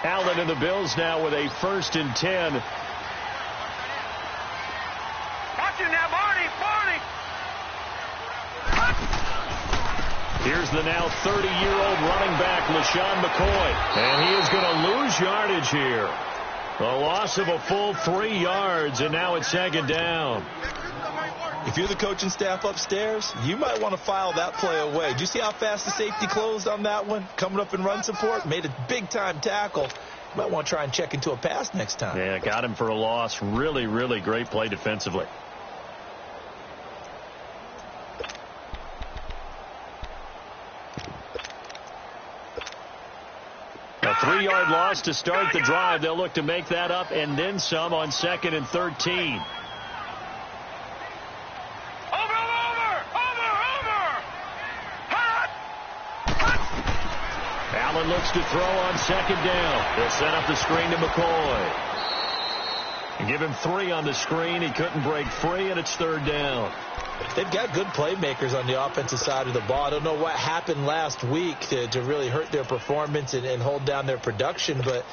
Allen and the Bills now with a 1st and 10. Watch it now, Barney. Here's the now 30-year-old running back, LaShawn McCoy. And he is going to lose yardage here. A loss of a full 3 yards, and now it's 2nd down. If you're the coaching staff upstairs, you might want to file that play away. Do you see how fast the safety closed on that one? Coming up in run support, made a big-time tackle. You might want to try and check into a pass next time. Yeah, got him for a loss. Really, really great play defensively. A 3-yard loss to start the drive. They'll look to make that up and then some on 2nd and 13. Allen looks to throw on 2nd down. They'll set up the screen to McCoy. And give him 3 on the screen. He couldn't break free, and it's 3rd down. They've got good playmakers on the offensive side of the ball. I don't know what happened last week to really hurt their performance and hold down their production, but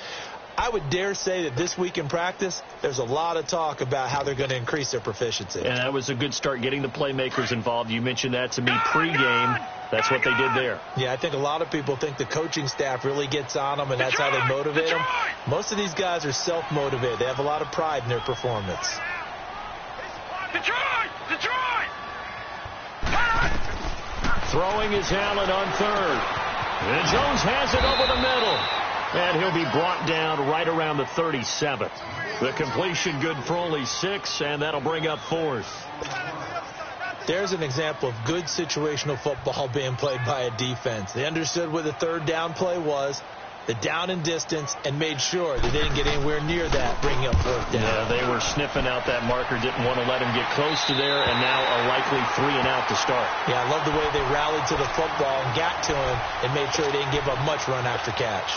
I would dare say that this week in practice, there's a lot of talk about how they're going to increase their proficiency. And that was a good start, getting the playmakers involved. You mentioned that to me pregame. That's what they did there. Yeah, I think a lot of people think the coaching staff really gets on them, and that's how they motivate them. Most of these guys are self-motivated. They have a lot of pride in their performance. Throwing is Allen on 3rd. And Jones has it over the middle. And he'll be brought down right around the 37th. The completion good for only 6, and that'll bring up 4th. There's an example of good situational football being played by a defense. They understood what the 3rd down play was, the down and distance, and made sure they didn't get anywhere near that, bringing up 4th down. Yeah, they were sniffing out that marker, didn't want to let him get close to there, and now a likely 3 and out to start. Yeah, I love the way they rallied to the football and got to him and made sure they didn't give up much run after catch.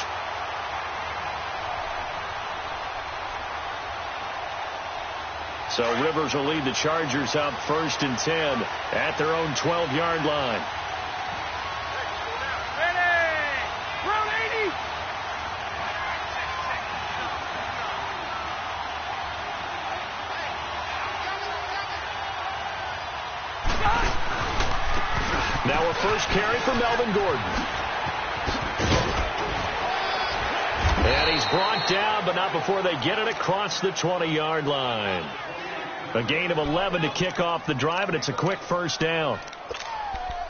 So Rivers will lead the Chargers up 1st and 10 at their own 12-yard line. Now a first carry for Melvin Gordon. And he's brought down, but not before they get it across the 20-yard line. A gain of 11 to kick off the drive, and it's a quick 1st down.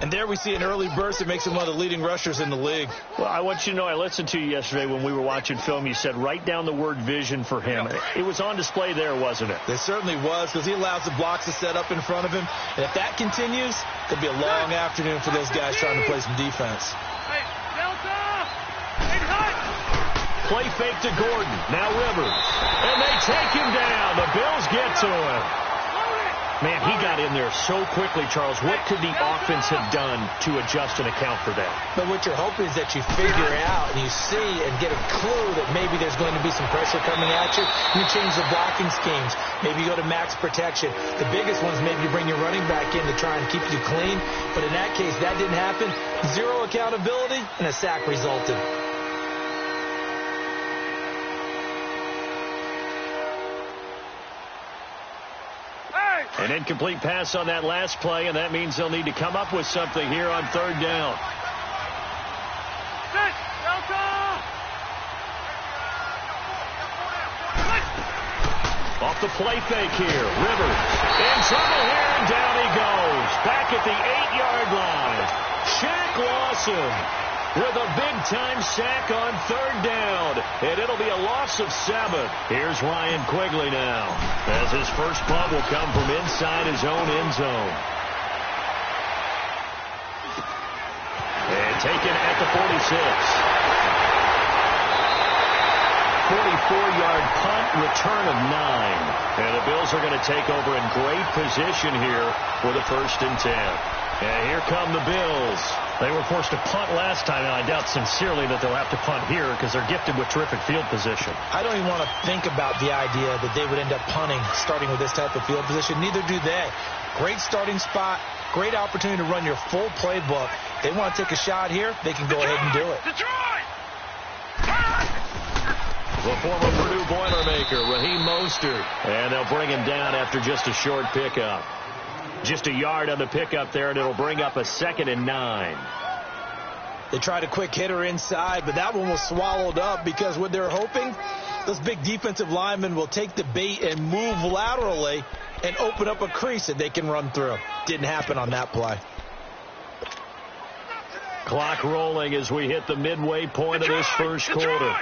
And there we see an early burst that makes him one of the leading rushers in the league. Well, I want you to know, I listened to you yesterday when we were watching film. You said write down the word vision for him. It was on display there, wasn't it? It certainly was, because he allows the blocks to set up in front of him. And if that continues, it could be a long afternoon for those guys trying to play some defense. Play fake to Gordon. Now Rivers. And they take him down. The Bills get to him. Man, he got in there so quickly, Charles. What could the offense have done to adjust and account for that? But what you're hoping is that you figure out and you see and get a clue that maybe there's going to be some pressure coming at you. You change the blocking schemes. Maybe you go to max protection. The biggest one is maybe you bring your running back in to try and keep you clean. But in that case, that didn't happen. 0 accountability, and a sack resulted. An incomplete pass on that last play, and that means they'll need to come up with something here on 3rd down. Off the play fake here. Rivers in trouble here, and down he goes. Back at the 8-yard line. Shaq Lawson with a big-time sack on 3rd down. And it'll be a loss of 7. Here's Ryan Quigley now, as his first punt will come from inside his own end zone. And taken at the 46. 44-yard punt, return of 9. And the Bills are going to take over in great position here for the 1st and 10. And here come the Bills. They were forced to punt last time, and I doubt sincerely that they'll have to punt here because they're gifted with terrific field position. I don't even want to think about the idea that they would end up punting starting with this type of field position. Neither do they. Great starting spot, great opportunity to run your full playbook. They want to take a shot here, they can go ahead and do it. the former Purdue Boilermaker, Raheem Mostert. And they'll bring him down after just a short pickup. Just a yard on the pickup there, and it'll bring up a 2nd and 9. They tried a quick hitter inside, but that one was swallowed up because what they're hoping, those big defensive linemen will take the bait and move laterally and open up a crease that they can run through. Didn't happen on that play. Clock rolling as we hit the midway point of this first quarter.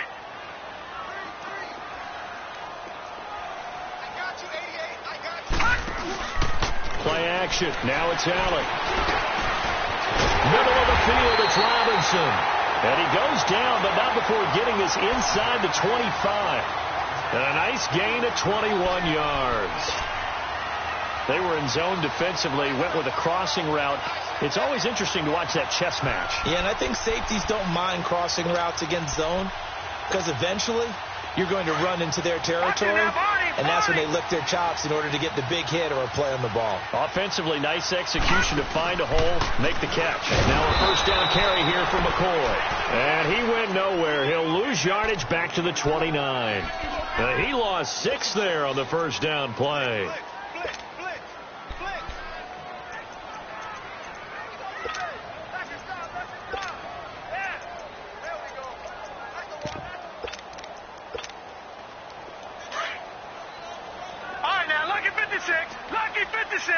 Play action. Now it's Allen. Middle of the field, it's Robinson. And he goes down, but not before getting this inside the 25. And a nice gain of 21 yards. They were in zone defensively, went with a crossing route. It's always interesting to watch that chess match. Yeah, and I think safeties don't mind crossing routes against zone because eventually you're going to run into their territory, and that's when they lick their chops in order to get the big hit or a play on the ball. Offensively, nice execution to find a hole, make the catch. Now a first down carry here for McCoy. And he went nowhere. He'll lose yardage back to the 29. He lost 6 there on the first down play. Lucky 56.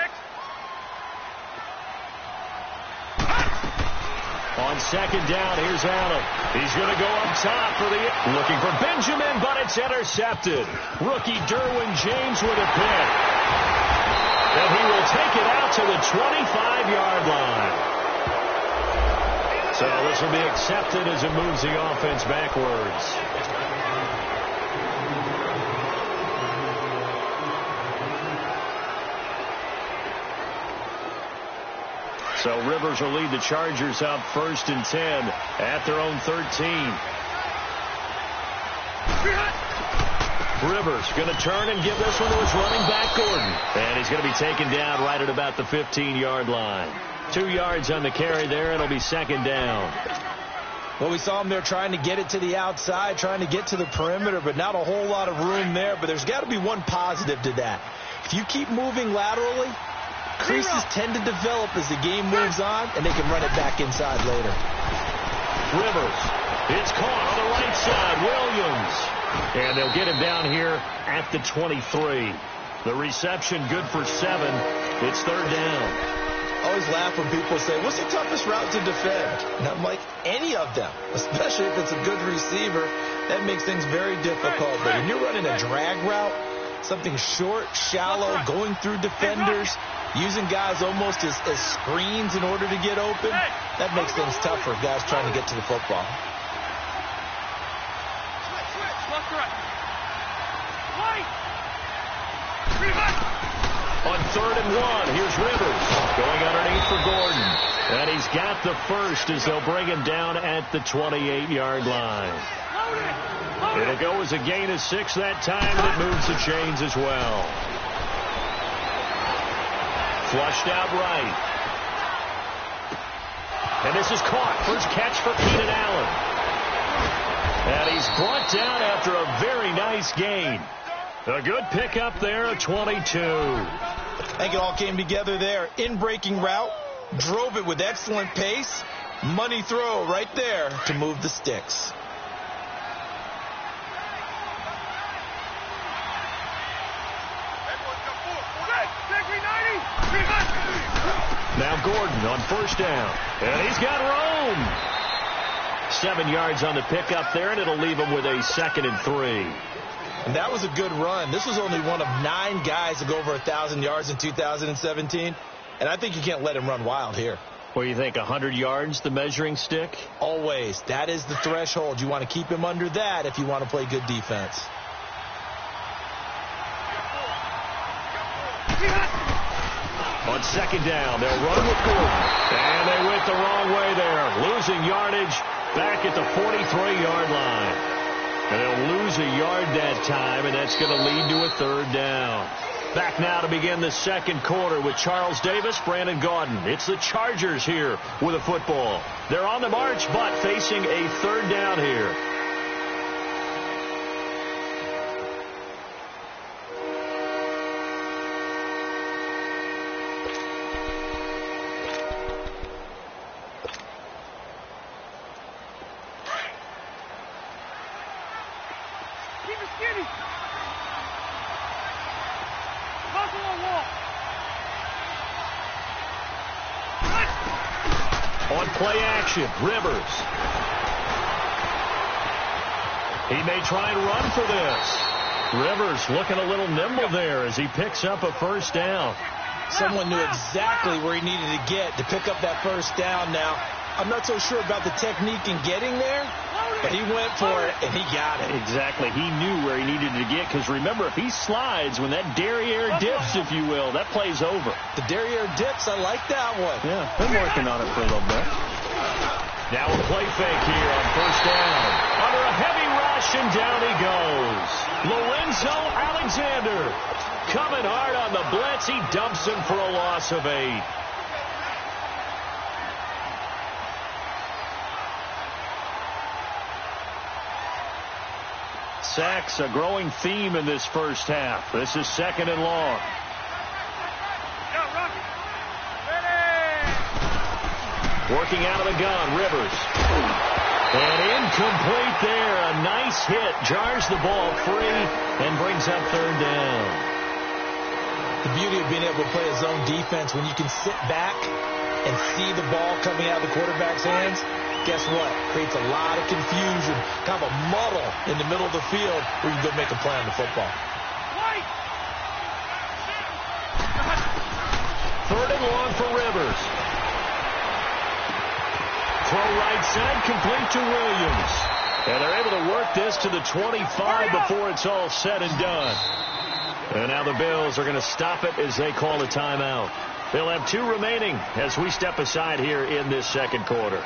On second down, here's Allen. He's going to go up top for the... Looking for Benjamin, but it's intercepted. Rookie Derwin James with a pick. And he will take it out to the 25-yard line. So this will be accepted as it moves the offense backwards. So Rivers will lead the Chargers out 1st and 10 at their own 13. Rivers going to turn and give this one to his running back, Gordon. And he's going to be taken down right at about the 15-yard line. 2 yards on the carry there. It'll be 2nd down. Well, we saw him there trying to get it to the outside, trying to get to the perimeter, but not a whole lot of room there. But there's got to be one positive to that. If you keep moving laterally, creases tend to develop as the game moves on, and they can run it back inside later. Rivers. It's caught on the right side. Williams. And they'll get him down here at the 23. The reception good for 7. It's 3rd down. I always laugh when people say, what's the toughest route to defend? And I'm like, any of them, especially if it's a good receiver. That makes things very difficult. But when you're running a drag route, something short, shallow, going through defenders, using guys almost as screens in order to get open, that makes things tough for guys trying to get to the football. On 3rd and 1, here's Rivers going underneath for Gordon. And he's got the first as they'll bring him down at the 28-yard line. It'll go as a gain of 6 that time, and it moves the chains as well. Flushed out right. And this is caught. First catch for Keenan Allen. And he's brought down after a very nice gain. A good pickup there, a 22. I think it all came together there. In-breaking route, drove it with excellent pace. Money throw right there to move the sticks. Now Gordon on first down. And he's got room. 7 yards on the pickup there, and it'll leave him with a 2nd and 3. And that was a good run. This was only one of 9 guys to go over 1,000 yards in 2017. And I think you can't let him run wild here. What do you think, 100 yards, the measuring stick? Always. That is the threshold. You want to keep him under that if you want to play good defense. On 2nd down, they'll run with Gordon. And they went the wrong way there. Losing yardage back at the 43-yard line. And they'll lose a yard that time, and that's going to lead to a 3rd down. Back now to begin the second quarter with Charles Davis, Brandon Gaudin. It's the Chargers here with a football. They're on the march, but facing a 3rd down here. Get him. Buffalo wall. On play action, Rivers. He may try and run for this. Rivers looking a little nimble there as he picks up a first down. Someone knew exactly where he needed to get to pick up that first down now. I'm not so sure about the technique in getting there, but he went for it, and he got it. Exactly. He knew where he needed to get, because remember, if he slides, when that derriere dips, if you will, that play's over. The derriere dips, I like that one. Yeah, been working on it for a little bit. Now a play fake here on first down. Under a heavy rush, and down he goes. Lorenzo Alexander coming hard on the blitz. He dumps him for a loss of 8. Sacks, a growing theme in this first half. This is 2nd and long. Working out of the gun, Rivers. And incomplete there. A nice hit. Jars the ball free and brings up 3rd down. The beauty of being able to play a zone defense when you can sit back and see the ball coming out of the quarterback's hands, guess what? Creates a lot of confusion, kind of a muddle in the middle of the field where you can go make a play on the football. 3rd and long for Rivers. Throw right side, complete to Williams. And they're able to work this to the 25 before it's all said and done. And now the Bills are going to stop it as they call a timeout. They'll have 2 remaining as we step aside here in this 2nd quarter.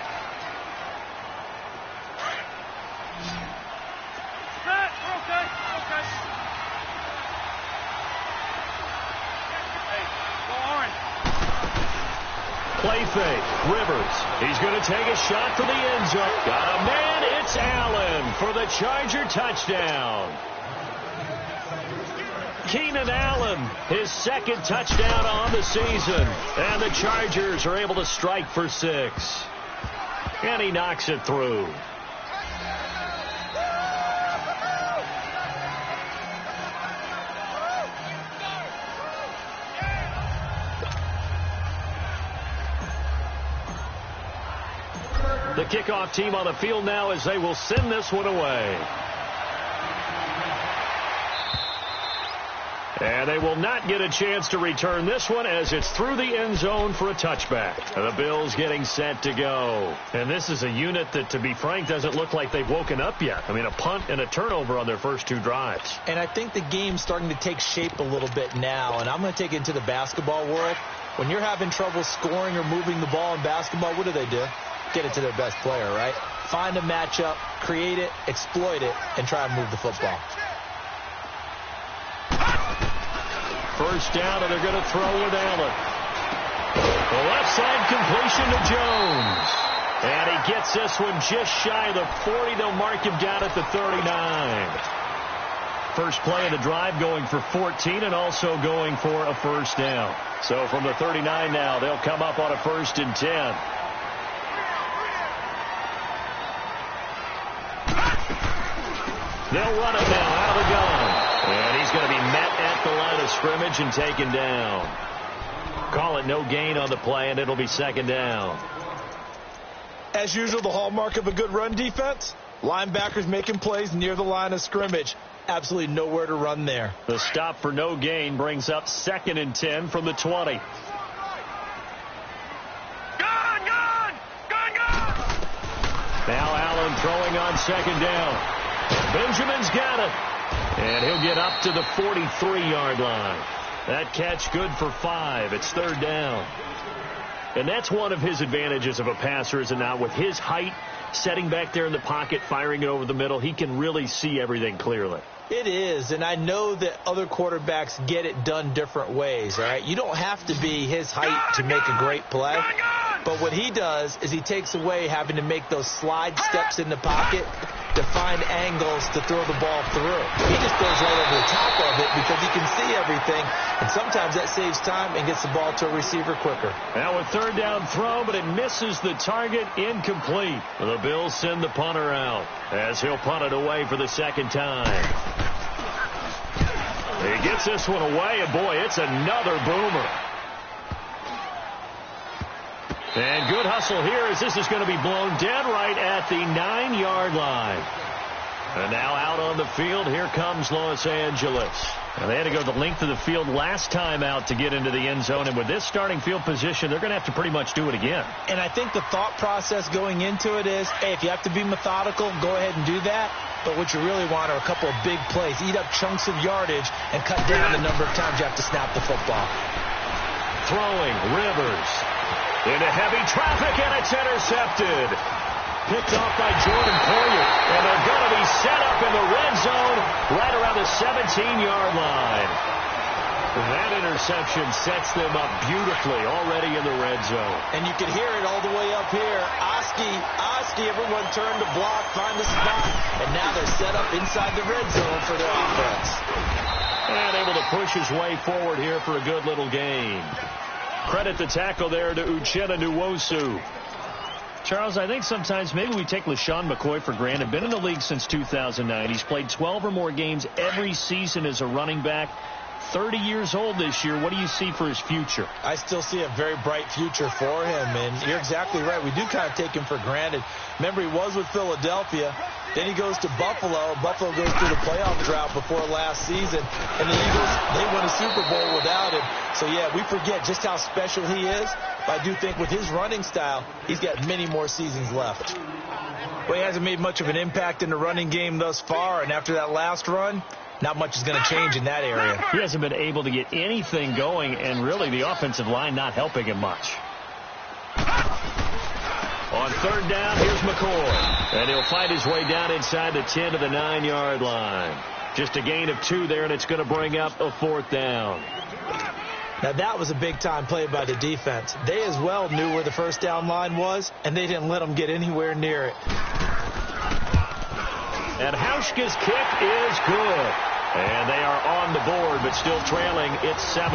Play fake. Rivers. He's going to take a shot for the end zone. Got a man. It's Allen for the Charger touchdown. Keenan Allen, his 2nd touchdown on the season. And the Chargers are able to strike for 6. And he knocks it through. The kickoff team on the field now as they will send this one away. And they will not get a chance to return this one as it's through the end zone for a touchback. The Bills getting set to go. And this is a unit that, to be frank, doesn't look like they've woken up yet. I mean, a punt and a turnover on their first 2 drives. And I think the game's starting to take shape a little bit now. And I'm going to take it into the basketball world. When you're having trouble scoring or moving the ball in basketball, what do? Get it to their best player, right? Find a matchup, create it, exploit it, and try and move the football. First down, and they're going to throw with Allen. The left side completion to Jones. And he gets this one just shy of the 40. They'll mark him down at the 39. First play of the drive going for 14 and also going for a first down. So from the 39 now, they'll come up on a 1st and 10. They'll run it now out of the gun. And he's going to be met at the line of scrimmage and taken down. Call it no gain on the play, and it'll be 2nd down. As usual, the hallmark of a good run defense, linebackers making plays near the line of scrimmage. Absolutely nowhere to run there. The stop for no gain brings up 2nd and 10 from the 20. Now Allen throwing on 2nd down. Benjamin's got it. And he'll get up to the 43-yard line. That catch good for 5. It's 3rd down. And that's one of his advantages of a passer, is it not? With his height, setting back there in the pocket, firing it over the middle, he can really see everything clearly. It is, and I know that other quarterbacks get it done different ways, all right? You don't have to be his height to make a great play. But what he does is he takes away having to make those slide steps in the pocket to find angles to throw the ball through. He just goes right over the top of it because he can see everything, and sometimes that saves time and gets the ball to a receiver quicker. Now a 3rd down throw, but it misses the target, incomplete. The Bills send the punter out as he'll punt it away for the 2nd time. He gets this one away, and boy, it's another boomer. And good hustle here as this is going to be blown dead right at the 9-yard line. And now out on the field, here comes Los Angeles. And they had to go the length of the field last time out to get into the end zone. And with this starting field position, they're going to have to pretty much do it again. And I think the thought process going into it is, hey, if you have to be methodical, go ahead and do that. But what you really want are a couple of big plays. Eat up chunks of yardage and cut down the number of times you have to snap the football. Throwing, Rivers. Into heavy traffic, and it's intercepted. Picked off by Jordan Poyer. And they're going to be set up in the red zone right around the 17-yard line. That interception sets them up beautifully already in the red zone. And you can hear it all the way up here. Oski, everyone turned to block, find the spot, and now they're set up inside the red zone for their offense. And able to push his way forward here for a good little gain. Credit the tackle there to Uchenna Nwosu. Charles, I think sometimes maybe we take LaShawn McCoy for granted. Been in the league since 2009. He's played 12 or more games every season as a running back. 30 years old this year. What do you see for his future? I still see a very bright future for him, and you're exactly right. We do kind of take him for granted. Remember, he was with Philadelphia. Then he goes to Buffalo. Buffalo goes through the playoff drought before last season. And the Eagles, they won a Super Bowl without him. So, yeah, we forget just how special he is. But I do think with his running style, he's got many more seasons left. Well, he hasn't made much of an impact in the running game thus far. And after that last run, not much is going to change in that area. He hasn't been able to get anything going, and really the offensive line not helping him much. On third down, here's McCoy. And he'll fight his way down inside the 10 to the 9-yard line. Just a gain of 2 there, and it's going to bring up a 4th down. Now, that was a big-time play by the defense. They as well knew where the first down line was, and they didn't let them get anywhere near it. And Hauschka's kick is good. And they are on the board, but still trailing. It's 7-3.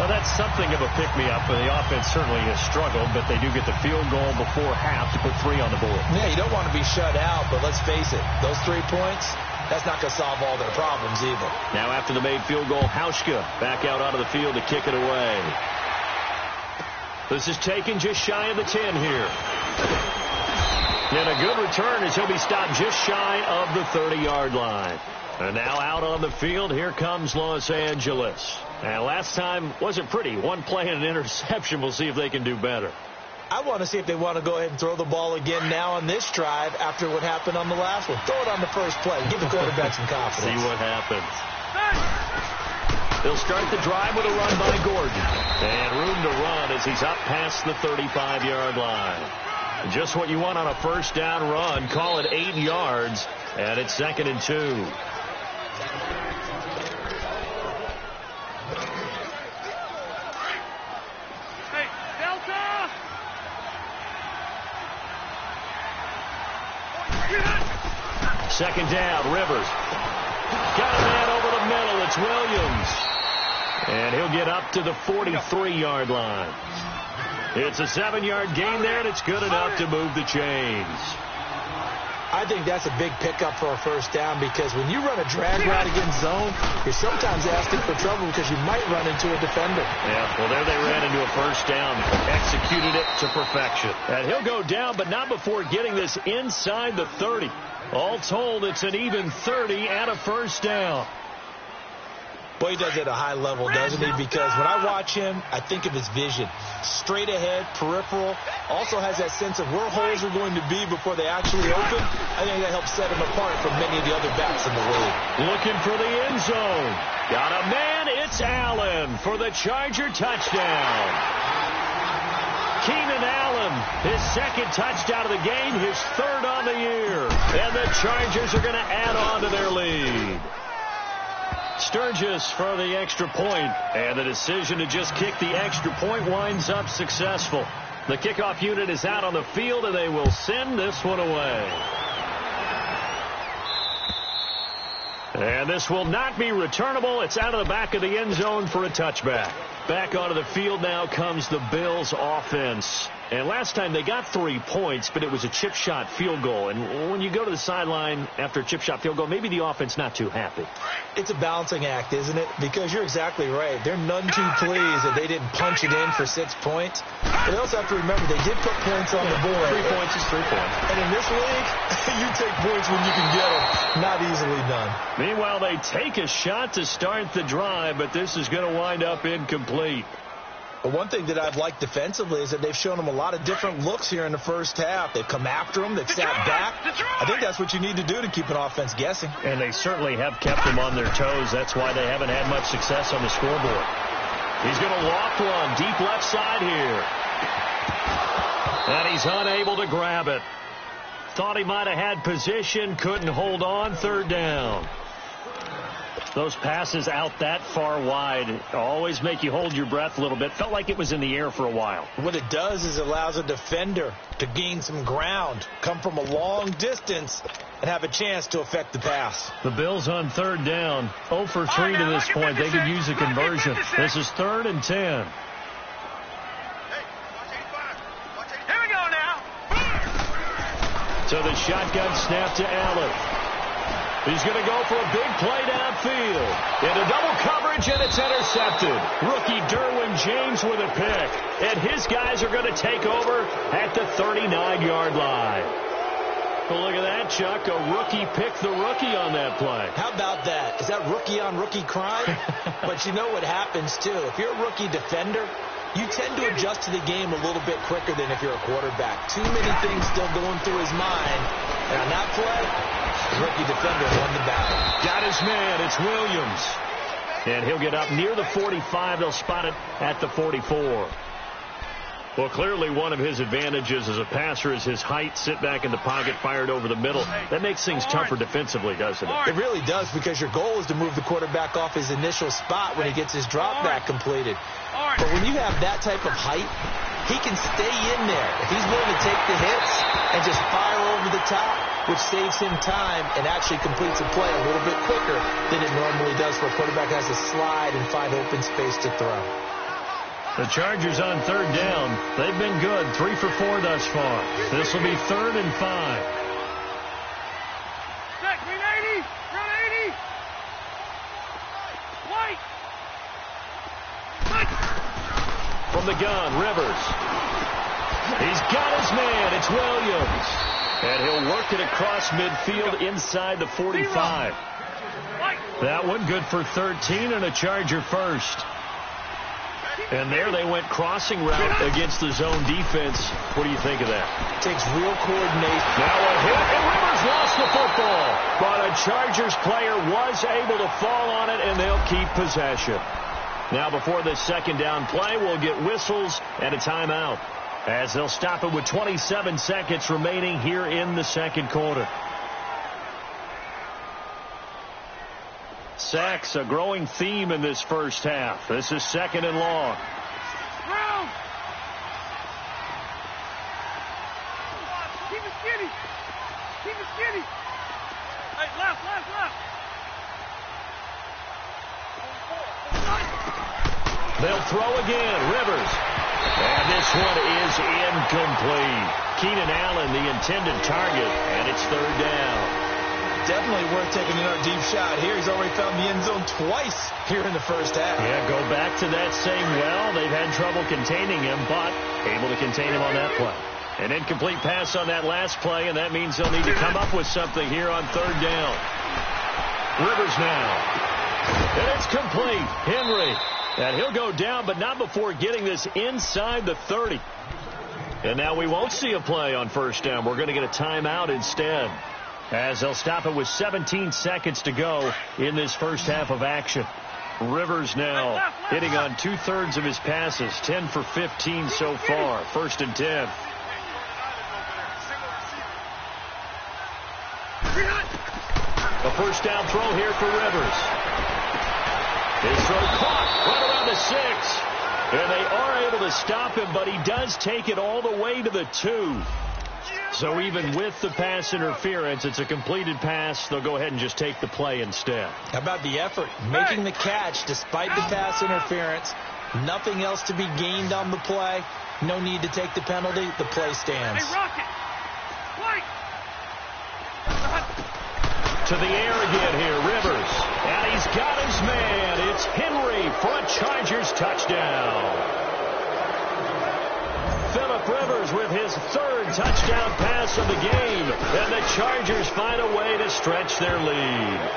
Well, that's something of a pick-me-up. The offense certainly has struggled, but they do get the field goal before half to put 3 on the board. Yeah, you don't want to be shut out, but let's face it, those 3 points, that's not going to solve all their problems either. Now after the made field goal, Hauschka back out onto the field to kick it away. This is taken just shy of the 10 here. And a good return as he'll be stopped just shy of the 30-yard line. And now out on the field, here comes Los Angeles. And last time wasn't pretty. One play and an interception. We'll see if they can do better. I want to see if they want to go ahead and throw the ball again now on this drive after what happened on the last one. Throw it on the first play. Give the quarterback some confidence. See what happens. They'll start the drive with a run by Gordon. And room to run as he's up past the 35-yard line. Just what you want on a first down run. Call it 8 yards. And it's 2nd and 2. Second down, Rivers. Got a man over the middle. It's Williams. And he'll get up to the 43-yard line. It's a 7-yard gain there, and it's good enough to move the chains. I think that's a big pickup for a first down because when you run a drag route against zone, you're sometimes asking for trouble because you might run into a defender. Yeah, well, there they ran into a first down. Executed it to perfection. And he'll go down, but not before getting this inside the 30. All told, it's an even 30 and a first down. Boy, he does it at a high level, doesn't he? Because when I watch him, I think of his vision. Straight ahead, peripheral. Also has that sense of where holes are going to be before they actually open. I think that helps set him apart from many of the other backs in the league. Looking for the end zone. Got a man. It's Allen for the Charger touchdown. Keenan Allen, his 2nd touchdown of the game, his 3rd on the year. And the Chargers are going to add on to their lead. Sturgis for the extra point, and the decision to just kick the extra point winds up successful. The kickoff unit is out on the field, and they will send this one away. And this will not be returnable. It's out of the back of the end zone for a touchback. Back onto the field now comes the Bills offense. And last time they got 3 points, but it was a chip shot field goal. And when you go to the sideline after a chip shot field goal, maybe the offense not too happy. It's a balancing act, isn't it? Because you're exactly right. They're none too pleased that they didn't punch it in for 6 points. But they also have to remember they did put points on the board. 3 points is 3 points. And in this league, you take points when you can get them. Not easily done. Meanwhile, they take a shot to start the drive, but this is going to wind up incomplete. But one thing that I've liked defensively is that they've shown them a lot of different looks here in the first half. They've come after them. They've sat back. I think that's what you need to do to keep an offense guessing. And they certainly have kept them on their toes. That's why they haven't had much success on the scoreboard. He's going to loft one deep left side here. And he's unable to grab it. Thought he might have had position. Couldn't hold on. Third down. Those passes out that far wide always make you hold your breath a little bit. Felt like it was in the air for a while. What it does is it allows a defender to gain some ground, come from a long distance, and have a chance to affect the pass. The Bills on third down. 0 for 3 to this point. They could use a conversion. This is 3rd and 10. Here we go now. So the shotgun snap to Allen. He's going to go for a big play downfield. Into double coverage, and it's intercepted. Rookie Derwin James with a pick. And his guys are going to take over at the 39-yard line. Well, look at that, Chuck. A rookie picked the rookie on that play. How about that? Is that rookie-on-rookie crime? But you know what happens, too. If you're a rookie defender, you tend to adjust to the game a little bit quicker than if you're a quarterback. Too many things still going through his mind. And on that play, the rookie defender won the battle. Got his man. It's Williams. And he'll get up near the 45. They'll spot it at the 44. Well, clearly one of his advantages as a passer is his height. Sit back in the pocket, fired over the middle. That makes things tougher defensively, doesn't it? It really does, because your goal is to move the quarterback off his initial spot when he gets his drop back completed. But when you have that type of height, he can stay in there. If he's willing to take the hits and just fire over the top, which saves him time and actually completes a play a little bit quicker than it normally does where a quarterback has to slide and find open space to throw. The Chargers on third down. They've been good. 3 for 4 thus far. This will be 3rd and 5. Check, green 80. Green 80. White. From the gun, Rivers. He's got his man. It's Williams. And he'll work it across midfield inside the 45. That one good for 13 and a Charger first. And there they went crossing route against the zone defense. What do you think of that? Takes real coordination. Now a hit, and Rivers lost the football. But a Chargers player was able to fall on it, and they'll keep possession. Now before the second down play, we'll get whistles and a timeout, as they'll stop it with 27 seconds remaining here in the second quarter. Sacks, a growing theme in this first half. This is 2nd and long. Brown. Keep it skinny. Keep it skinny. Hey, left. They'll throw again. Rivers. And this one is incomplete. Keenan Allen, the intended target, and it's 3rd down. Definitely worth taking another deep shot here. He's already found the end zone twice here in the first half. Yeah, go back to that same well. They've had trouble containing him, but able to contain him on that play. An incomplete pass on that last play, and that means they'll need to come up with something here on 3rd down. Rivers now. And it's complete. Henry. And he'll go down, but not before getting this inside the 30. And now we won't see a play on 1st down. We're going to get a timeout instead, as they'll stop it with 17 seconds to go in this first half of action. Rivers now hitting on 2/3 of his passes, 10 for 15 so far. 1st and 10. A first down throw here for Rivers. His throw caught right around the 6. And they are able to stop him, but he does take it all the way to the 2. So even with the pass interference, it's a completed pass. They'll go ahead and just take the play instead. How about the effort? Making the catch despite the pass interference. Nothing else to be gained on the play. No need to take the penalty. The play stands. Hey, Rocket. White. To the air again here, Rivers. And he's got his man. It's Henry for a Chargers touchdown. Phillip Rivers with his third touchdown pass of the game. And the Chargers find a way to stretch their lead.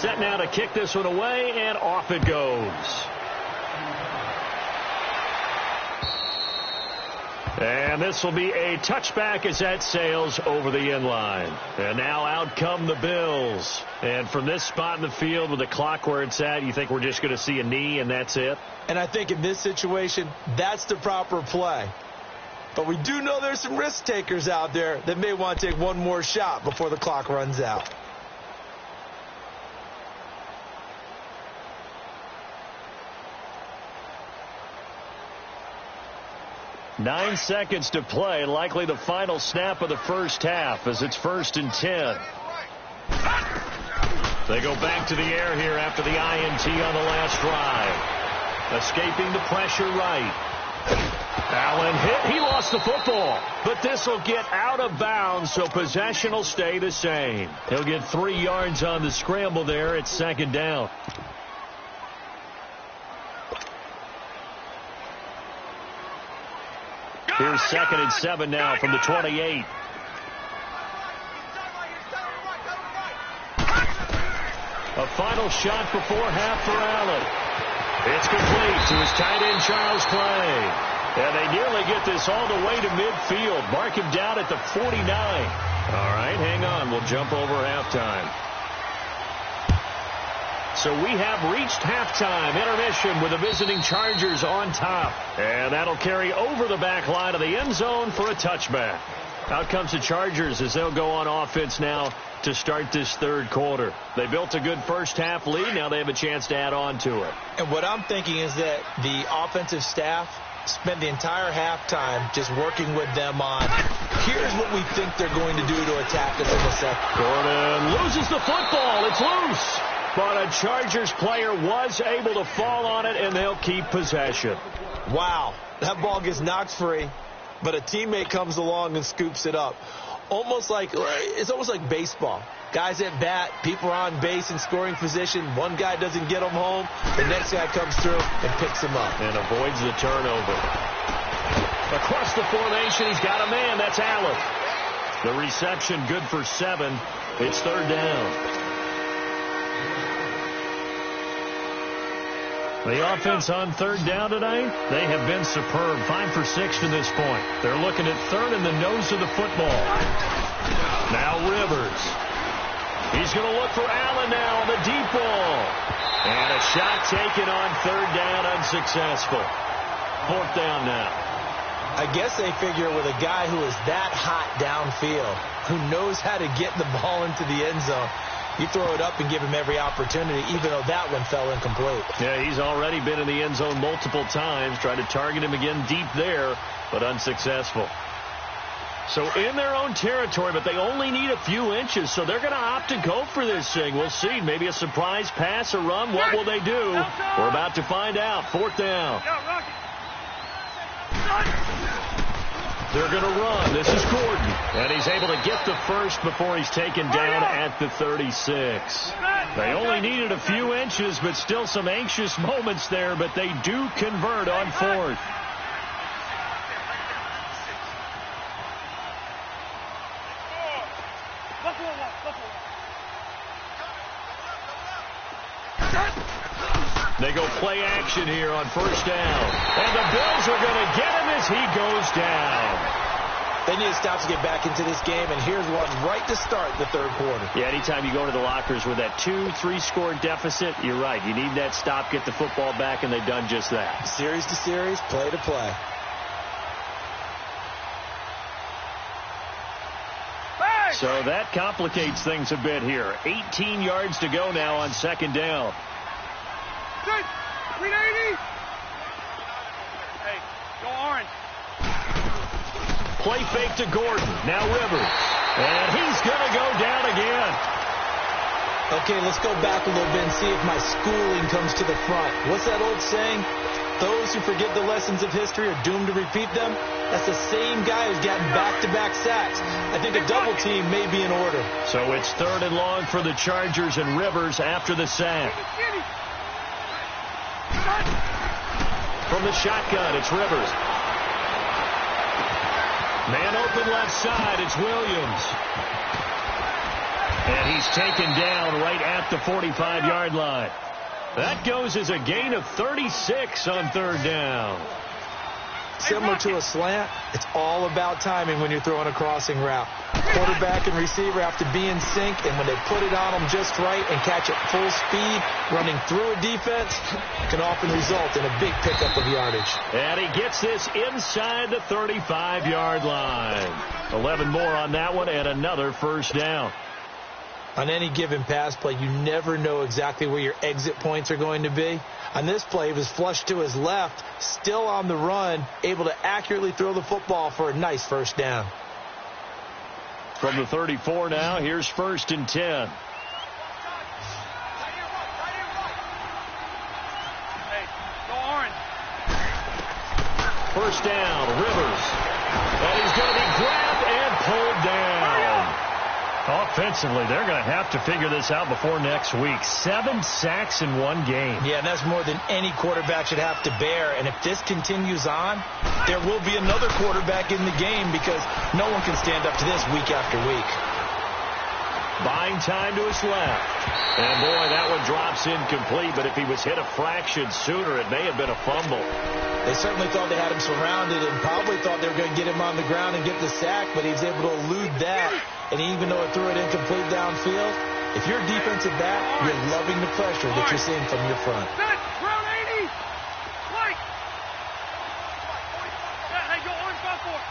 Set now to kick this one away, and off it goes. And this will be a touchback as that sails over the end line. And now out come the Bills. And from this spot in the field with the clock where it's at, you think we're just going to see a knee and that's it? And I think in this situation, that's the proper play. But we do know there's some risk takers out there that may want to take one more shot before the clock runs out. Nine seconds to play, likely the final snap of the first half as it's 1st and 10. They go back to the air here after the INT on the last drive. Escaping the pressure right. Allen hit. He lost the football. But this will get out of bounds, so possession will stay the same. He'll get 3 yards on the scramble there. It's 2nd down. Here's 2nd and 7 now from the 28. A final shot before half for Allen. It's complete to his tight end, Charles Clay. And they nearly get this all the way to midfield. Mark him down at the 49. All right, hang on. We'll jump over halftime. So we have reached halftime intermission with the visiting Chargers on top. And that'll carry over the back line of the end zone for a touchback. Out comes the Chargers as they'll go on offense now to start this third quarter. They built a good first half lead. Now they have a chance to add on to it. And what I'm thinking is that the offensive staff spent the entire halftime just working with them on, here's what we think they're going to do to attack us in the second. Gordon loses the football. It's loose. But a Chargers player was able to fall on it, and they'll keep possession. Wow, that ball gets knocked free, but a teammate comes along and scoops it up. It's almost like baseball. Guys at bat, people are on base in scoring position. One guy doesn't get him home. The next guy comes through and picks him up. And avoids the turnover. Across the formation, he's got a man. That's Allen. The reception good for 7. It's 3rd down. The offense on 3rd down tonight, they have been superb. 5 for 6 to this point. They're looking at 3rd in the nose of the football. Now Rivers. He's going to look for Allen now on the deep ball. And a shot taken on 3rd down, unsuccessful. 4th down now. I guess they figure with a guy who is that hot downfield, who knows how to get the ball into the end zone, you throw it up and give him every opportunity, even though that one fell incomplete. Yeah, he's already been in the end zone multiple times. Tried to target him again deep there, but unsuccessful. So in their own territory, but they only need a few inches, so they're going to opt to go for this thing. We'll see. Maybe a surprise pass or run. What will they do? We're about to find out. 4th down. They're going to run. This is Gordon. And he's able to get the first before he's taken down at the 36. They only needed a few inches, but still some anxious moments there, but they do convert on 4th. They go play action here on 1st down. And the Bills are going to get him as he goes down. They need to stop to get back into this game, and here's one right to start the 3rd quarter. Yeah, anytime you go into the lockers with that 2-3 score deficit, you're right. You need that stop, get the football back, and they've done just that. Series to series, play to play. So that complicates things a bit here. 18 yards to go now on 2nd down. 380. Hey, go orange. Play fake to Gordon. Now Rivers. And he's going to go down again. Okay, let's go back a little bit and see if my schooling comes to the front. What's that old saying? Those who forget the lessons of history are doomed to repeat them. That's the same guy who's gotten back-to-back sacks. I think a double team may be in order. So it's 3rd and long for the Chargers, and Rivers after the sack. From the shotgun, it's Rivers. Man open left side, it's Williams. And he's taken down right at the 45-yard line. That goes as a gain of 36 on 3rd down. Similar to a slant, it's all about timing when you're throwing a crossing route. Quarterback and receiver have to be in sync, and when they put it on them just right and catch it full speed, running through a defense can often result in a big pickup of yardage. And he gets this inside the 35-yard line. 11 more on that one, and another 1st down. On any given pass play, you never know exactly where your exit points are going to be. On this play, he was flushed to his left, still on the run, able to accurately throw the football for a nice 1st down. From the 34 now, here's 1st and 10. Hey, go orange. 1st down, Rivers. And he's going to be grabbed and pulled down. Offensively, they're going to have to figure this out before next week. 7 sacks in one game. Yeah, and that's more than any quarterback should have to bear. And if this continues on, there will be another quarterback in the game because no one can stand up to this week after week. Buying time to his left. And, boy, that one drops incomplete. But if he was hit a fraction sooner, it may have been a fumble. They certainly thought they had him surrounded and probably thought they were going to get him on the ground and get the sack, but he was able to elude that. And even though it threw it incomplete downfield, if you're a defensive back, you're loving the pressure that you're seeing from your front. Set, round 80. White. Hey, go orange, go for it.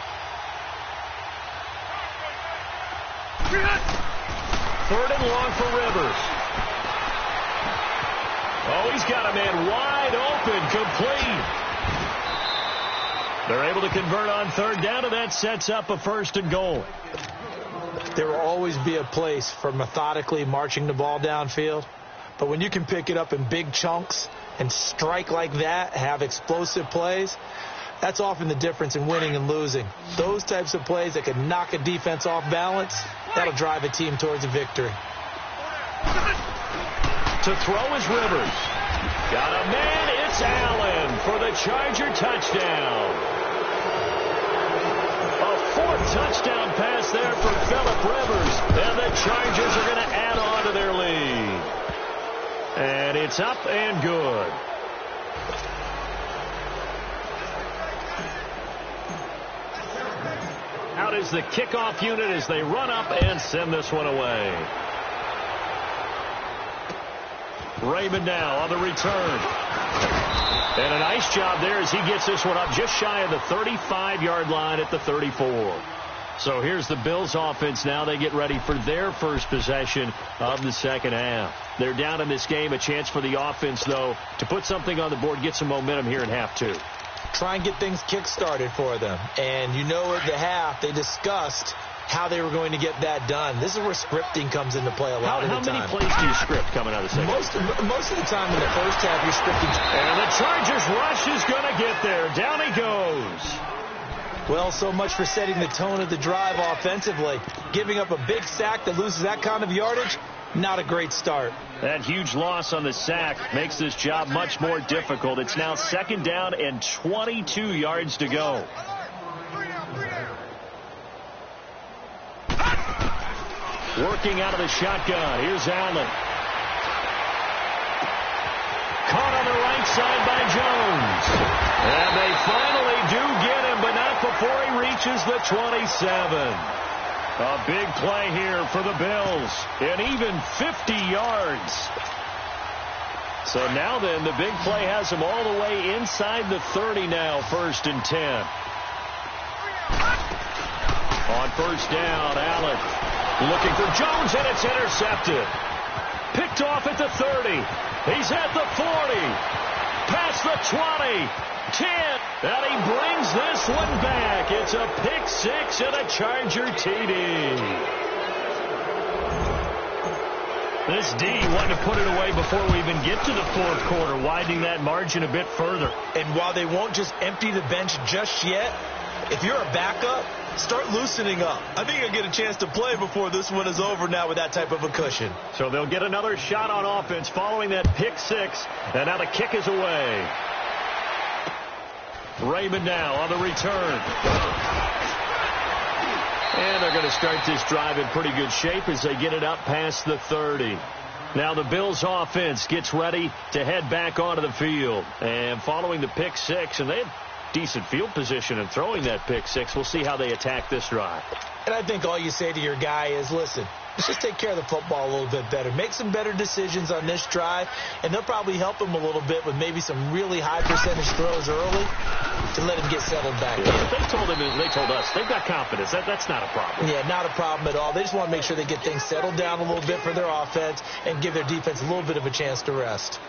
3rd and long for Rivers. Oh, he's got a man wide open, complete. They're able to convert on 3rd down, and that sets up a 1st and goal. There will always be a place for methodically marching the ball downfield. But when you can pick it up in big chunks and strike like that, have explosive plays, that's often the difference in winning and losing. Those types of plays that can knock a defense off balance, that'll drive a team towards a victory. To throw is Rivers. Got a man, it's Allen for the Charger touchdown. A 4th touchdown pass there from Phillip Rivers. And the Chargers are going to add on to their lead. And it's up and good. Out is the kickoff unit as they run up and send this one away. Raymond now on the return. And a nice job there as he gets this one up just shy of the 35-yard line at the 34. So here's the Bills offense now. They get ready for their first possession of the 2nd half. They're down in this game. A chance for the offense, though, to put something on the board, get some momentum here in half 2. Try and get things kick-started for them. And you know at the half they discussed how they were going to get that done. This is where scripting comes into play a lot of the time. How many plays do you script coming out of the second? Most of the time in the first half you're scripting. And the Chargers rush is going to get there. Down he goes. Well, so much for setting the tone of the drive offensively. Giving up a big sack that loses that kind of yardage, not a great start. That huge loss on the sack makes this job much more difficult. It's now 2nd down and 22 yards to go. Working out of the shotgun. Here's Allen. Caught on the right side by Jones. And they finally do get him, but not before he reaches the 27. A big play here for the Bills. And even 50 yards. So now then, the big play has him all the way inside the 30 now, 1st and 10. On 1st down, Allen looking for Jones, and it's intercepted. Picked off at the 30. He's at the 40. Past the 20. 10. And he brings this one back. It's a pick 6 and a Charger TD. This D wanted to put it away before we even get to the fourth quarter, widening that margin a bit further. And while they won't just empty the bench just yet, if you're a backup, start loosening up. I think you'll get a chance to play before this one is over now with that type of a cushion. So they'll get another shot on offense following that pick six. And now the kick is away. Raymond now on the return. And they're going to start this drive in pretty good shape as they get it up past the 30. Now the Bills offense gets ready to head back onto the field. And following the pick six, and they have decent field position in throwing that pick six. We'll see how they attack this drive. And I think all you say to your guy is, listen, let's just take care of the football a little bit better. Make some better decisions on this drive, and they'll probably help him a little bit with maybe some really high percentage throws early to let him get settled back in. They told us they've got confidence. That's not a problem. Yeah, not a problem at all. They just want to make sure they get things settled down a little bit for their offense and give their defense a little bit of a chance to rest.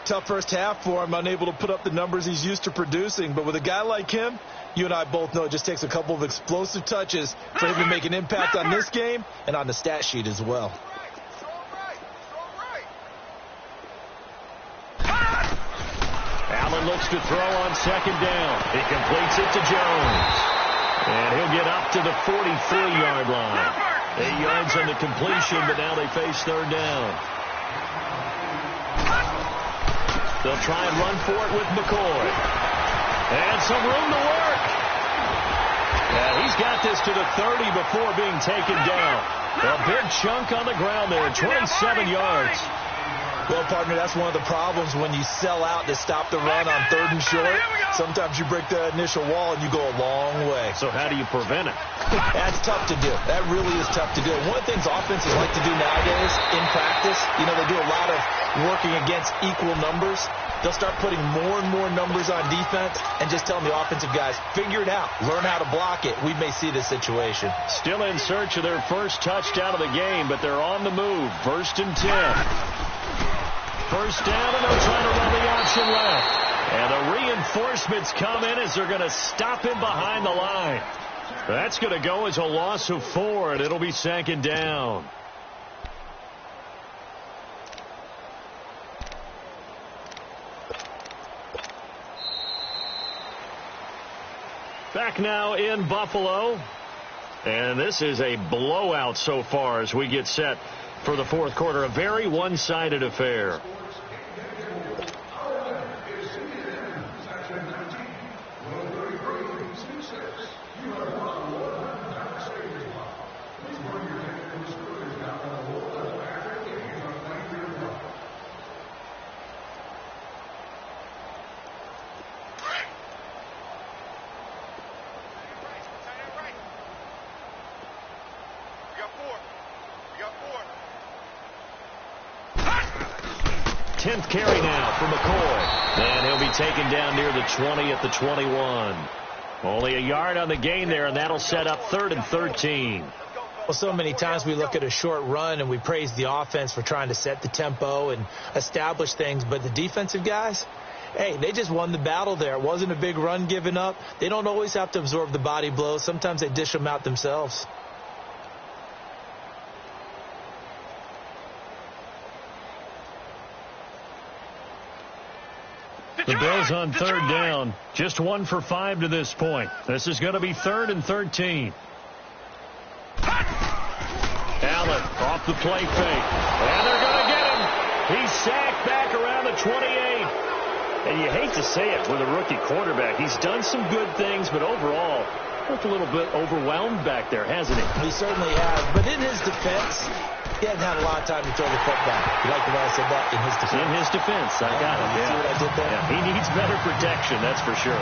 Tough first half for him, unable to put up the numbers he's used to producing. But with a guy like him, you and I both know it just takes a couple of explosive touches for him to make an impact on this game and on the stat sheet as well. Allen looks to throw on second down. He completes it to Jones. And he'll get up to the 43-yard line. 8 yards on the completion, but now they face third down. They'll try and run for it with McCoy. And some room to work. Yeah, he's got this to the 30 before being taken down. A big chunk on the ground there, 27 yards. Well, partner, that's one of the problems when you sell out to stop the run on third and short. Sometimes you break the initial wall and you go a long way. So how do you prevent it? That's tough to do. That really is tough to do. One of the things offenses like to do nowadays in practice, they do a lot of working against equal numbers. They'll start putting more and more numbers on defense and just telling the offensive guys, figure it out. Learn how to block it. We may see this situation. Still in search of their first touchdown of the game, but they're on the move. 1st and 10. First down, and they'll try to run the option left. And the reinforcements come in as they're going to stop him behind the line. That's going to go as a loss of 4, and it'll be 2nd down. Back now in Buffalo. And this is a blowout so far as we get set for the fourth quarter. A very one-sided affair. Tenth carry now for McCoy. And he'll be taken down near the 20 at the 21. Only a yard on the gain there, and that'll set up 3rd and 13. Well, so many times we look at a short run and we praise the offense for trying to set the tempo and establish things, but the defensive guys, hey, they just won the battle there. It wasn't a big run given up. They don't always have to absorb the body blows. Sometimes they dish them out themselves. The Bills on 3rd down. Just 1 for 5 to this point. This is going to be 3rd and 13. Allen off the play fake. And they're going to get him. He's sacked back around the 28. And you hate to say it with a rookie quarterback. He's done some good things, but overall, looked a little bit overwhelmed back there, hasn't he? He certainly has. But in his defense, he hasn't had a lot of time to throw the football. You like the way I said that? In his defense. In his defense. I got it. See what I did there? Yeah, he needs better protection, that's for sure.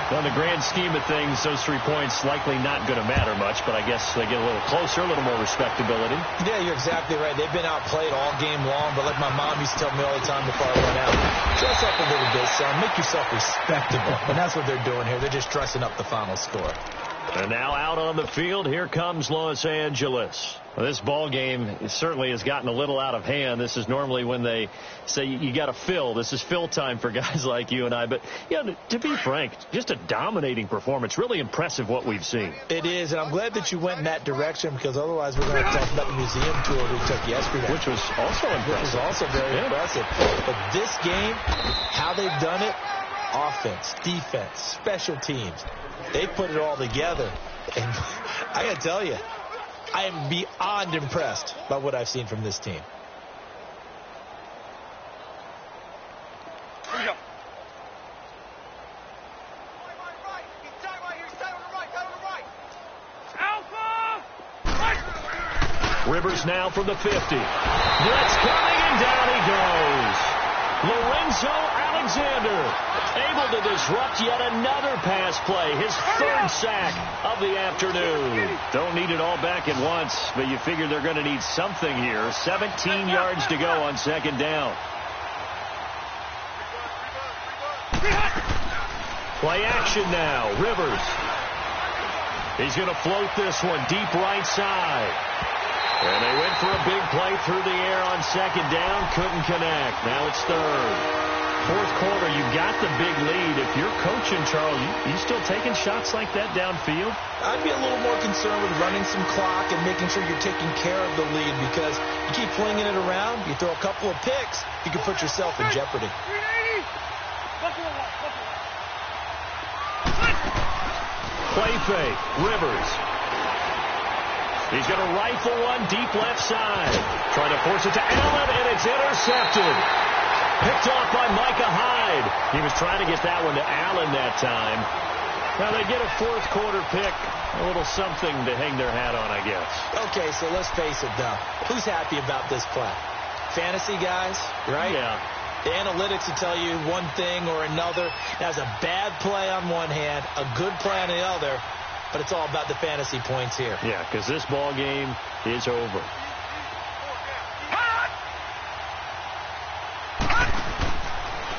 On the grand scheme of things, those 3 points likely not going to matter much, but I guess they get a little closer, a little more respectability. Yeah, you're exactly right. They've been outplayed all game long, but like my mom used to tell me all the time before I went out, dress up a little bit, son. Make yourself respectable. And that's what they're doing here. They're just dressing up the final score. And now out on the field, here comes Los Angeles. Well, this ball game certainly has gotten a little out of hand. This is normally when they say you got to fill. This is fill time for guys like you and I. But, you know, to be frank, just a dominating performance. Really impressive what we've seen. It is, and I'm glad that you went in that direction because otherwise we're going to talk about the museum tour we took yesterday. Which was also impressive. Which was also very impressive. But this game, how they've done it, offense, defense, special teams, they put it all together. And I got to tell you, I am beyond impressed by what I've seen from this team. Here we go. Alpha! Right! Rivers now from the 50. Blitz coming, and down he goes. Lorenzo Alexander able to disrupt yet another pass play. His third sack of the afternoon. Don't need it all back at once, but you figure they're going to need something here. 17 yards to go on second down. Play action now. Rivers. He's going to float this one deep right side. And they went for a big play through the air on second down. Couldn't connect. Now it's third. Fourth quarter, you got the big lead. If you're coaching, Charles, you still taking shots like that downfield? I'd be a little more concerned with running some clock and making sure you're taking care of the lead because you keep flinging it around, you throw a couple of picks, you can put yourself in jeopardy. 380! Buffalo one, Buffalo. Play fake. Rivers. He's going to rifle one deep left side. Trying to force it to Allen, and it's intercepted. Picked off by Micah Hyde. He was trying to get that one to Allen that time. Now they get a fourth quarter pick. A little something to hang their hat on, I guess. Okay, so let's face it, though. Who's happy about this play? Fantasy guys, right? Yeah. The analytics will tell you one thing or another. That's a bad play on one hand, a good play on the other, but it's all about the fantasy points here. Yeah, because this ball game is over.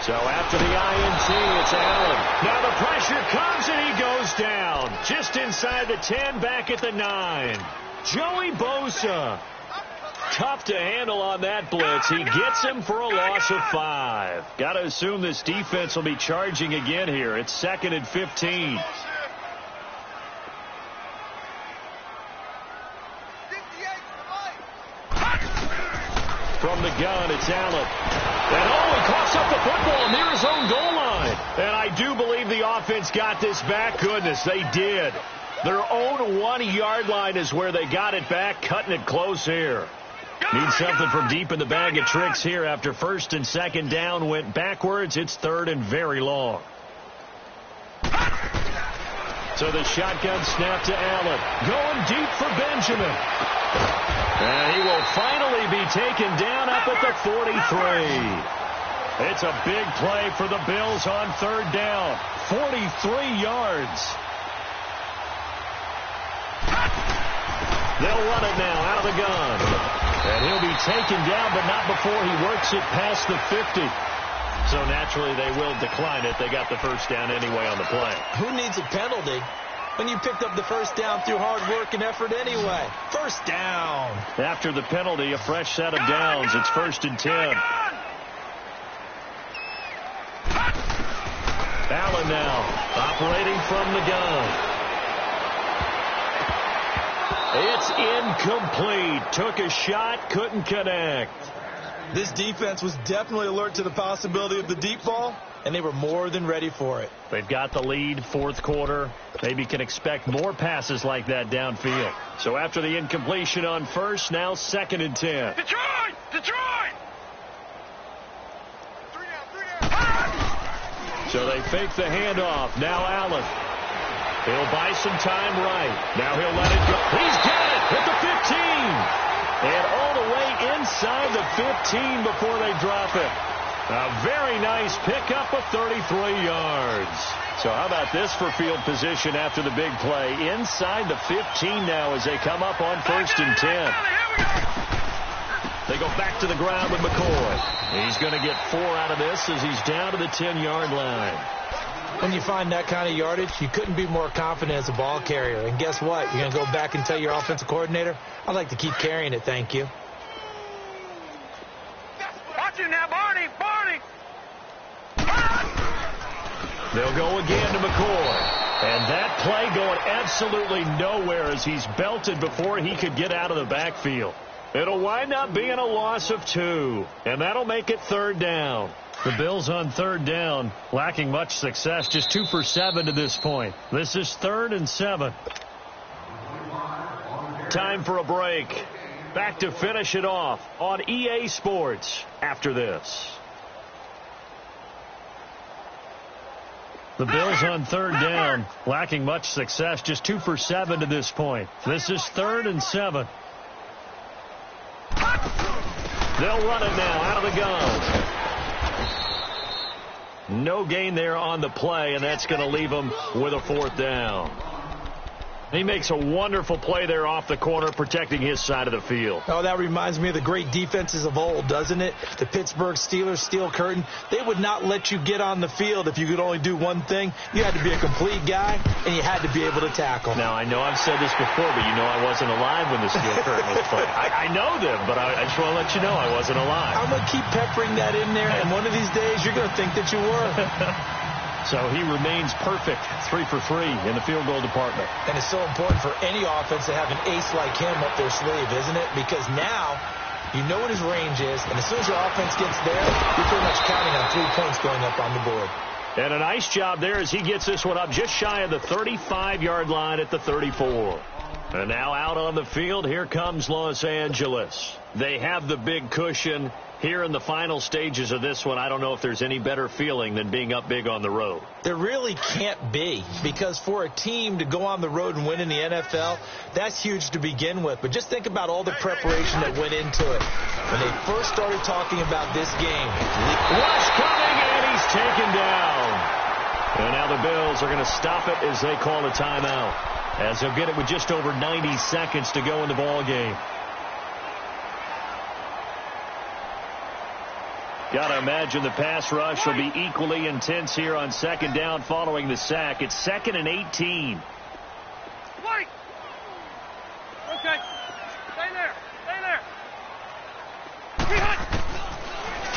So after the INT, it's Allen. Now the pressure comes and he goes down. Just inside the 10, back at the 9. Joey Bosa. Tough to handle on that blitz. He gets him for a loss of 5. Got to assume this defense will be charging again here. It's 2nd and 15. From the gun, it's Allen. And he coughs up the football near his own goal line. And I do believe the offense got this back. Goodness, they did. Their own 1-yard line is where they got it back, cutting it close here. Need something from deep in the bag of tricks here after first and second down went backwards. It's third and very long. So the shotgun snap to Allen. Going deep for Benjamin. And he will finally be taken down up at the 43. It's a big play for the Bills on third down. 43 yards. They'll run it now out of the gun. And he'll be taken down, but not before he works it past the 50. So naturally they will decline it. They got the first down anyway on the play. Who needs a penalty when you picked up the first down through hard work and effort anyway? First down. After the penalty, a fresh set of downs. It's 1st and 10. Allen now operating from the gun. It's incomplete. Took a shot, couldn't connect. This defense was definitely alert to the possibility of the deep ball, and they were more than ready for it. They've got the lead, fourth quarter. Maybe can expect more passes like that downfield. So after the incompletion on first, now 2nd and 10. Detroit! Detroit! 3 down. So they fake the handoff. Now Allen. He'll buy some time right. Now he'll let it go. He's got it at the 15. And all the way inside the 15 before they drop it. A very nice pickup of 33 yards. So how about this for field position after the big play? Inside the 15 now as they come up on 1st and 10. They go back to the ground with McCoy. He's going to get 4 out of this as he's down to the 10-yard line. When you find that kind of yardage, you couldn't be more confident as a ball carrier. And guess what? You're going to go back and tell your offensive coordinator, I'd like to keep carrying it, thank you. Watch it now, Barney! Barney! They'll go again to McCoy. And that play going absolutely nowhere as he's belted before he could get out of the backfield. It'll wind up being a loss of 2. And that'll make it 3rd down. The Bills on 3rd down, lacking much success, just 2 for 7 to this point. This is 3rd and 7. Time for a break. Back to finish it off on EA Sports after this. The Bills on 3rd down, lacking much success, just 2 for 7 to this point. This is 3rd and 7. They'll run it now out of the gun. No gain there on the play, and that's going to leave them with a 4th down. He makes a wonderful play there off the corner, protecting his side of the field. Oh, that reminds me of the great defenses of old, doesn't it? The Pittsburgh Steelers, steel curtain. They would not let you get on the field if you could only do one thing. You had to be a complete guy, and you had to be able to tackle. Now, I know I've said this before, but you know I wasn't alive when the steel curtain was played. I know them, but I just want to let you know I wasn't alive. I'm going to keep peppering that in there, and one of these days you're going to think that you were. So he remains perfect, 3 for 3 in the field goal department. And it's so important for any offense to have an ace like him up their sleeve, isn't it? Because now you know what his range is, and as soon as your offense gets there, you're pretty much counting on 3 points going up on the board. And a nice job there as he gets this one up just shy of the 35-yard line at the 34. And now out on the field, here comes Los Angeles. They have the big cushion. Here in the final stages of this one, I don't know if there's any better feeling than being up big on the road. There really can't be, because for a team to go on the road and win in the NFL, that's huge to begin with. But just think about all the preparation that went into it. When they first started talking about this game. Rush coming, and he's taken down. And now the Bills are going to stop it as they call a timeout, as they'll get it with just over 90 seconds to go in the ball game. Got to imagine the pass rush will be equally intense here on 2nd down following the sack. It's 2nd and 18. Mike! Okay. Stay there. Stay there.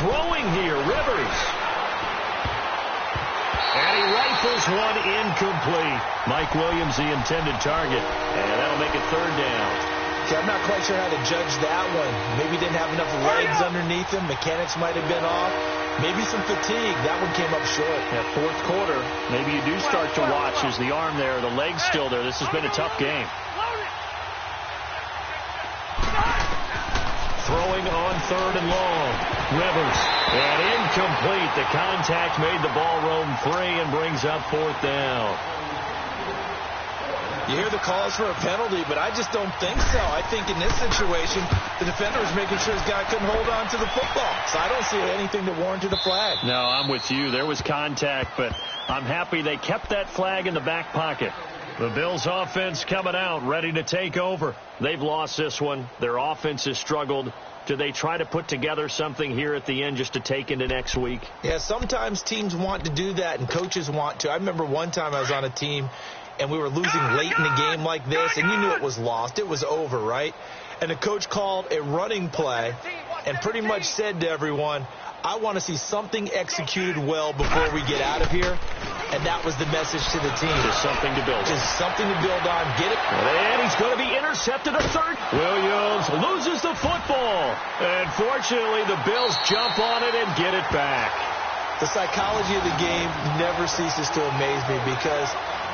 Throwing here, Rivers. And he rifles one incomplete. Mike Williams, the intended target. And that'll make it 3rd down. See, I'm not quite sure how to judge that one. Maybe didn't have enough legs underneath him. Mechanics might have been off. Maybe some fatigue. That one came up short. That 4th quarter, maybe you do start to watch as the arm there, the leg's still there. This has been a tough game. Throwing on 3rd and long. Rivers. And incomplete. The contact made the ball roam free and brings up 4th down. You hear the calls for a penalty, but I just don't think so. I think in this situation, the defender was making sure his guy couldn't hold on to the football. So I don't see anything that warranted a flag. No, I'm with you. There was contact, but I'm happy they kept that flag in the back pocket. The Bills' offense coming out, ready to take over. They've lost this one. Their offense has struggled. Do they try to put together something here at the end just to take into next week? Yeah, sometimes teams want to do that, and coaches want to. I remember one time I was on a team, and we were losing late in the game like this, and you knew it was lost. It was over, right? And the coach called a running play and pretty much said to everyone, I want to see something executed well before we get out of here. And that was the message to the team. Just something to build on. Just something to build on. Get it. And he's going to be intercepted a 3rd. Williams loses the football. And fortunately, the Bills jump on it and get it back. The psychology of the game never ceases to amaze me, because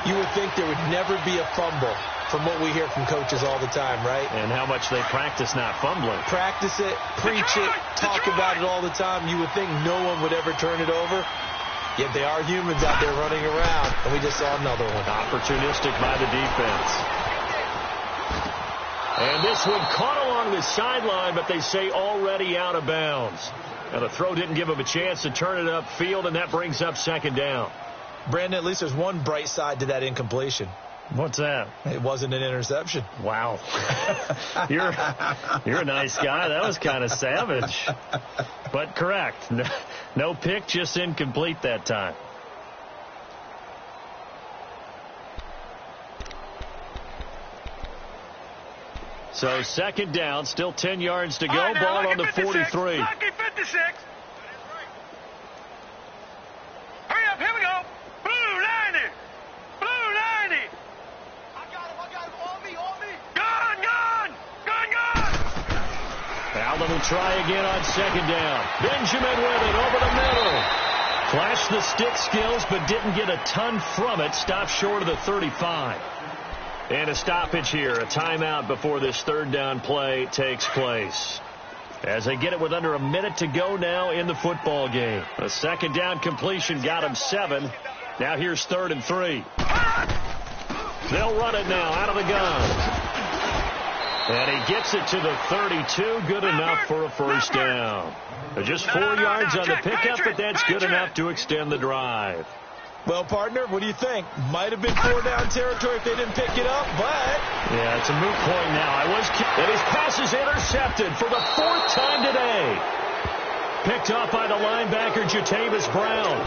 you would think there would never be a fumble from what we hear from coaches all the time, right? And how much they practice not fumbling. Practice it, preach it, talk about it all the time. You would think no one would ever turn it over. Yet they are humans out there running around, and we just saw another one. Opportunistic by the defense. And this one caught along the sideline, but they say already out of bounds. Now the throw didn't give him a chance to turn it upfield, and that brings up 2nd down. Brandon, at least there's one bright side to that incompletion. What's that? It wasn't an interception. Wow. You're a nice guy. That was kind of savage. But correct. No pick, just incomplete that time. So second down, still 10 yards to go. Ball on the 43. Lucky 56. Hurry up, here we go. Blue 90. Blue 90. I got him. On me. Gone. Allen will try again on second down. Benjamin with it over the middle. Flashed the stick skills, but didn't get a ton from it. Stopped short of the 35. And a stoppage here, a timeout before this third down play takes place. As they get it with under a minute to go now in the football game. A second down completion got him 7. Now here's 3rd and 3. They'll run it now out of the gun. And he gets it to the 32. Good enough for a first down. Just 4 yards on the pickup, but that's good enough to extend the drive. Well, partner, what do you think? Might have been 4-down territory if they didn't pick it up, but... Yeah, it's a moot point now. And his pass is intercepted for the 4th time today. Picked off by the linebacker, Jatavis Brown.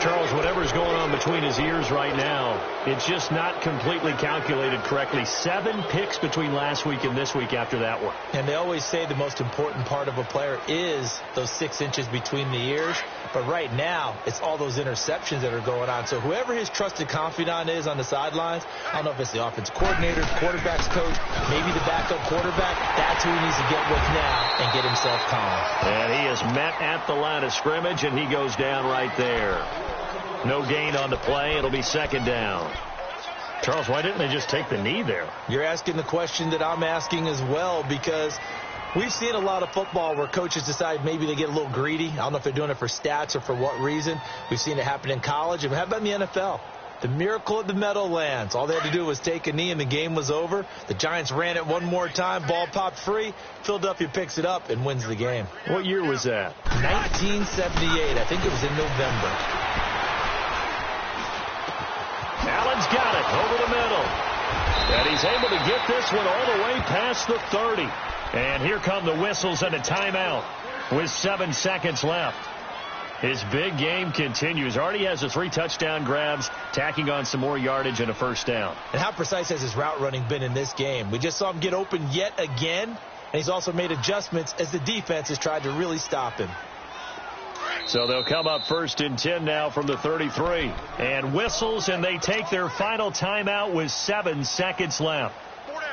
Charles, whatever's going on between his ears right now, it's just not completely calculated correctly. 7 picks between last week and this week after that one. And they always say the most important part of a player is those 6 inches between the ears. But right now, it's all those interceptions that are going on. So whoever his trusted confidant is on the sidelines, I don't know if it's the offensive coordinator, quarterback's coach, maybe the backup quarterback, that's who he needs to get with now and get himself calm. And he is met at the line of scrimmage, and he goes down right there. No gain on the play. It'll be second down. Charles, why didn't they just take the knee there? You're asking the question that I'm asking as well, because we've seen a lot of football where coaches decide maybe they get a little greedy. I don't know if they're doing it for stats or for what reason. We've seen it happen in college. And how about in the NFL? The miracle at the Meadowlands. All they had to do was take a knee and the game was over. The Giants ran it one more time. Ball popped free. Philadelphia picks it up and wins the game. What year was that? 1978. I think it was in November. Allen's got it over the middle. And he's able to get this one all the way past the 30. And here come the whistles and a timeout with 7 seconds left. His big game continues. Already has the 3 touchdown grabs, tacking on some more yardage and a first down. And how precise has his route running been in this game? We just saw him get open yet again, and he's also made adjustments as the defense has tried to really stop him. So they'll come up 1st and 10 now from the 33. And whistles, and they take their final timeout with 7 seconds left. 4 down.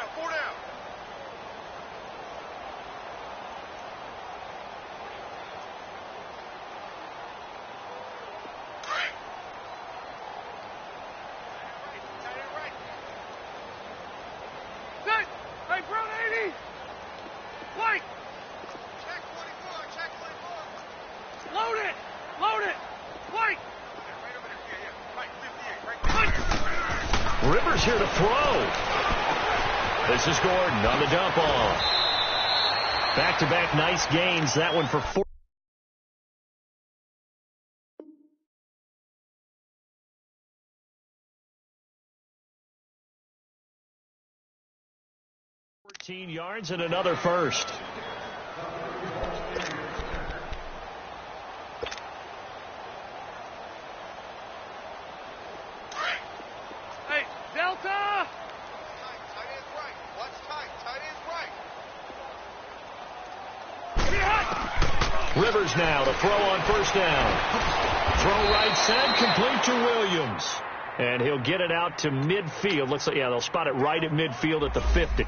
Hey, Brown 80. White. Check 24. Load it. White. Right over there. Yeah. Right, 58. Right. Rivers here to throw. This is Gordon on the dump off. Back-to-back nice gains. That one for 14 yards and another first. Hey, Delta. Tight end right. Watch tight. Tight end right. Rivers now to throw on first down. Throw right side, complete to Williams. And he'll get it out to midfield. Looks like, yeah, they'll spot it right at midfield at the 50.